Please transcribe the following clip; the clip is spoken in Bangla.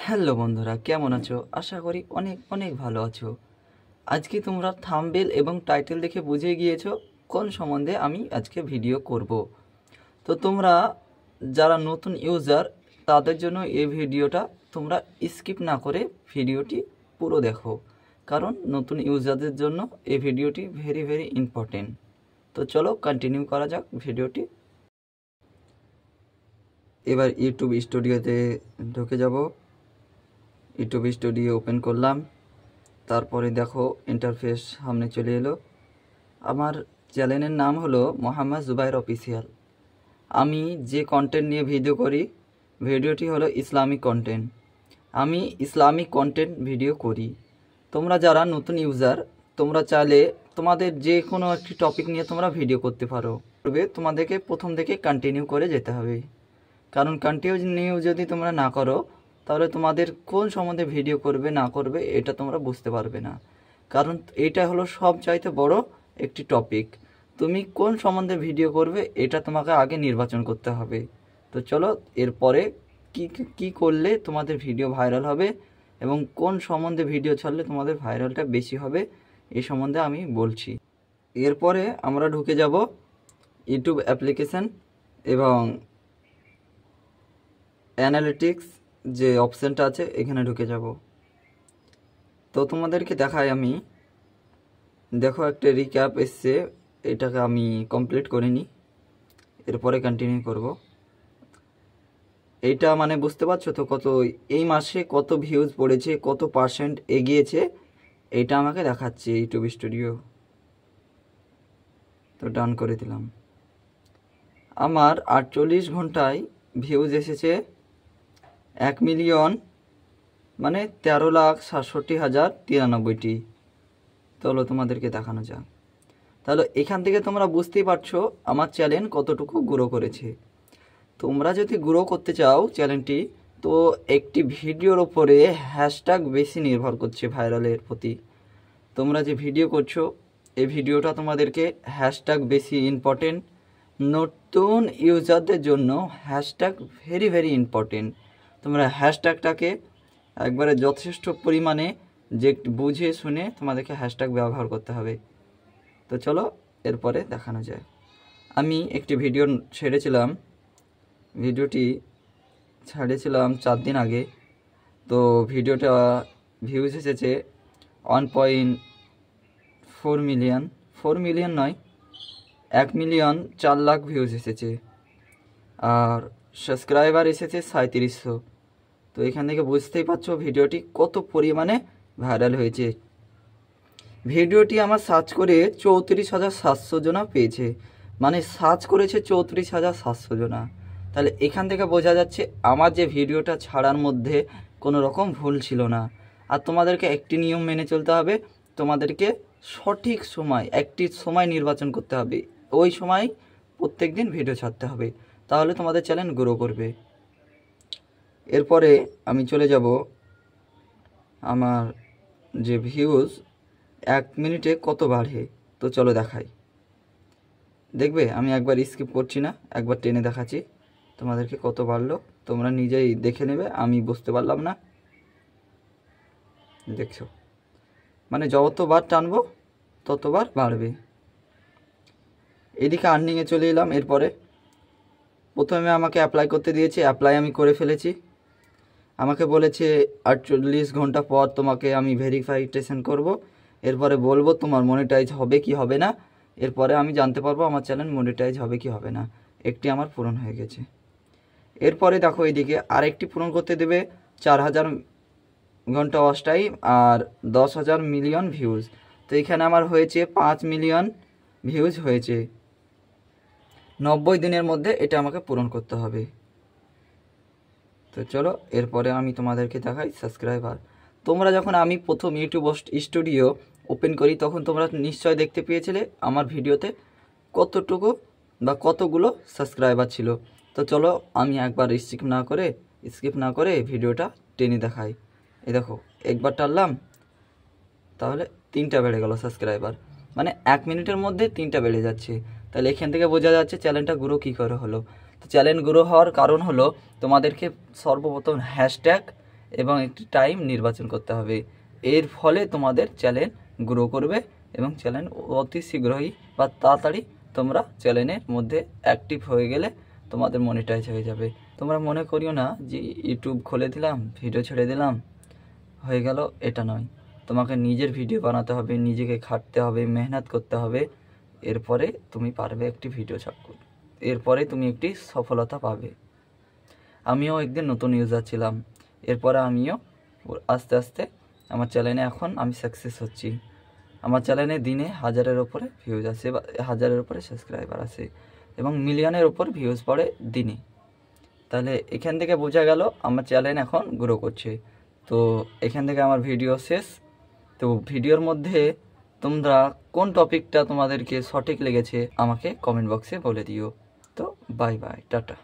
হ্যালো বন্ধুরা, কেমন আছো? আশা করি অনেক অনেক ভালো আছো। আজকে তোমরা থাম্বনেল এবং টাইটেল দেখে বুঝে গিয়েছো কোন সম্বন্ধে আমি আজকে ভিডিও করব। তো তোমরা যারা নতুন ইউজার তাদের জন্য এই ভিডিওটা তোমরা স্কিপ না করে ভিডিওটি পুরো দেখো, কারণ নতুন ইউজারদের জন্য এই ভিডিওটি ভেরি ভেরি ইম্পর্টেন্ট। তো চলো কন্টিনিউ করা যাক ভিডিওটি। এবার ইউটিউব স্টুডিওতে ঢুকে যাব। ইউটিউব স্টুডিও ওপেন করলাম, তারপরে দেখো ইন্টারফেস সামনে চলে এলো। আমার চ্যানেলের নাম হলো মোহাম্মদ জুবাইর অফিসিয়াল। আমি যে কন্টেন্ট নিয়ে ভিডিও করি, ভিডিওটি হলো ইসলামিক কন্টেন্ট। আমি ইসলামিক কন্টেন্ট ভিডিও করি। তোমরা যারা নতুন ইউজার, তোমরা চাইলে তোমাদের যে কোনো একটি টপিক নিয়ে তোমরা ভিডিও করতে পারো। তবে তোমাদেরকে প্রথম থেকে কন্টিনিউ করে যেতে হবে, কারণ কন্টিনিউ যদি তোমরা না করো তাহলে তোমাদের কোন সম্বন্ধে ভিডিও করবে না করবে এটা তোমরা বুঝতে পারবে না। কারণ এটা হলো সবচাইতে বড় একটি টপিক। তুমি কোন সম্বন্ধে ভিডিও করবে এটা তোমাকে আগে নির্বাচন করতে হবে। তো চলো এরপরে কি করলে তোমাদের ভিডিও ভাইরাল হবে এবং কোন সম্বন্ধে ভিডিও ছাড়লে তোমাদের ভাইরালটা বেশি হবে এই সম্বন্ধে আমি বলছি। এরপরে আমরা ঢুকে যাব ইউটিউব অ্যাপ্লিকেশন এবং অ্যানালিটিক্স যে অপশানটা আছে এখানে ঢুকে যাব। তো তোমাদেরকে দেখাই আমি, দেখো একটা রিক্যাপ এসছে, এটাকে আমি কমপ্লিট করিনি, এরপরে কন্টিনিউ করব। এইটা মানে বুঝতে পারছো তো কত এই মাসে কত ভিউজ পড়েছে, কত পার্সেন্ট এগিয়েছে, এইটা আমাকে দেখাচ্ছে ইউটিউব স্টুডিও। তো ডান করে দিলাম। আমার 48 ঘন্টায় ভিউজ এসেছে 1,000,000 মানে 13,67,093টি। চলো তোমাদেরকে দেখানো যাক। তাহলে এখান থেকে তোমরা বুঝতেই পারছো আমার চ্যানেল কতটুকু গ্রো করেছে। তোমরা যদি গ্রো করতে চাও চ্যানেলটি, তো একটি ভিডিওর ওপরে হ্যাশট্যাগ বেশি নির্ভর করছে ভাইরালের প্রতি। তোমরা যে ভিডিও করছো এই ভিডিওটা তোমাদেরকে হ্যাশট্যাগ বেশি ইম্পর্টেন্ট। নতুন ইউজারদের জন্য হ্যাশট্যাগ ভেরি ভেরি ইম্পর্টেন্ট। তোমরা হ্যাশট্যাগটাকে একবারে যথেষ্ট পরিমাণে যে বুঝে শুনে তোমাদেরকে হ্যাশট্যাগ ব্যবহার করতে হবে। তো চলো এরপরে দেখানো যায়। আমি একটি ভিডিও ছেড়েছিলাম, ভিডিওটি ছেড়েছিলাম 4 দিন আগে। তো ভিডিওটা ভিউজ এসেছে 1.4 মিলিয়ন, 4 মিলিয়ন নয়, 1,04,00,000 ভিউজ এসেছে। আর সাবস্ক্রাইবার এসেছে 3700। তো এখান থেকে বুঝতেই পারছো ভিডিওটি কত পরিমাণে ভাইরাল হয়েছে। ভিডিওটি আমার সার্চ করে 34,700 জনা পেয়েছে, মানে সার্চ করেছে 34,700 জনা। তাহলে এখান থেকে বোঝা যাচ্ছে আমার যে ভিডিওটা ছাড়ার মধ্যে কোনো রকম ভুল ছিল না। আর তোমাদেরকে একটি নিয়ম মেনে চলতে হবে, তোমাদেরকে সঠিক সময় একটি সময় নির্বাচন করতে হবে, ওই সময় প্রত্যেক দিন ভিডিও ছাড়তে হবে, তাহলে তোমাদের চ্যানেল গ্রো করবে। এরপরে আমি চলে যাব আমার যে ভিউজ 1 মিনিটে কত বাড়ে। তো চলো দেখাই, দেখবে আমি একবার স্কিপ করছি না, একবার টেনে দেখাচ্ছি তোমাদেরকে কত বাড়লো। তোমরা নিজেই দেখে নেবে, আমি বুঝতে পারলাম না। দেখছো মানে যতবার টানবো ততবার বাড়বে। এদিকে আর্নিংয়ে চলে এলাম। এরপরে প্রথমে আমাকে অ্যাপ্লাই করতে দিয়েছে, অ্যাপ্লাই আমি করে ফেলেছি। আমাকে বলেছে 48 ঘন্টা পর তোমাকে আমি ভেরিফিকেশন করব, এরপরে বলবো তোমার মনিটাইজ হবে কি হবে না। এরপরে আমি জানতে পারবো আমার চ্যানেল মনিটাইজ হবে কি হবে না। একটি আমার পূরণ হয়ে গেছে। এরপরে দেখো এইদিকে আরেকটি পূরণ করতে দেবে 4,000 ঘন্টা ওয়াচ টাইম আর 10,000 মিলিয়ন ভিউজ। তো এখানে আমার হয়েছে 5 মিলিয়ন ভিউজ হয়েছে। 90 দিনের মধ্যে এটা আমাকে পূরণ করতে হবে। তো চলো এরপরে আমি তোমাদেরকে দেখাই সাবস্ক্রাইবার। তোমরা যখন আমি প্রথম ইউটিউব স্টুডিও ওপেন করি তখন তোমরা নিশ্চয় দেখতে পেয়েছিলে আমার ভিডিওতে কতটুকু বা কতগুলো সাবস্ক্রাইবার ছিল। তো চলো আমি একবার স্কিপ না করে ভিডিওটা টেনে দেখাই। এই দেখো একবার টানলাম, তাহলে 3টা বেড়ে গেল সাবস্ক্রাইবার, মানে 1 মিনিটের মধ্যে 3টা বেড়ে যাচ্ছে। তাহলে এখান থেকে বোঝা যাচ্ছে চ্যানেলটা গ্রো কী করে হলো। তো চ্যানেল গ্রো হওয়ার কারণ হলো তোমাদেরকে সর্বপ্রথম হ্যাশট্যাগ এবং একটি টাইম নির্বাচন করতে হবে। এর ফলে তোমাদের চ্যানেল গ্রো করবে এবং চ্যানেল অতি শীঘ্রই বা তাড়াতাড়ি তোমরা চ্যানেলের মধ্যে অ্যাক্টিভ হয়ে গেলে তোমাদের মনিটাইজ হয়ে যাবে। তোমরা মনে করিও না যে ইউটিউব খুলে দিলাম, ভিডিও ছেড়ে দিলাম, হয়ে গেল, এটা নয়। তোমাকে নিজের ভিডিও বানাতে হবে, নিজেকে খাটতে হবে, মেহনত করতে হবে, এরপরে তুমি পারবে একটি ভিডিও ছাড়তে, এরপরে তুমি একটি সফলতা পাবে। আমিও একদিন নতুন ইউজার ছিলাম, এরপরে আমিও আস্তে আস্তে আমার চ্যানেলে এখন আমি সাকসেস হচ্ছি। আমার চ্যানেলে দিনে 1000-এর ওপরে ভিউজ আসে বা 1000-এর ওপরে সাবস্ক্রাইবার আসে এবং মিলিয়নের ওপর ভিউজ পড়ে দিনে। তাহলে এখান থেকে বোঝা গেল আমার চ্যানেল এখন গ্রো করছে। তো এখান থেকে আমার ভিডিও শেষ। তো ভিডিওর মধ্যে তোমরা কোন টপিকটা তোমাদেরকে সঠিক লেগেছে আমাকে কমেন্ট বক্সে বলে দিও। তো বাই বাই, টাটা।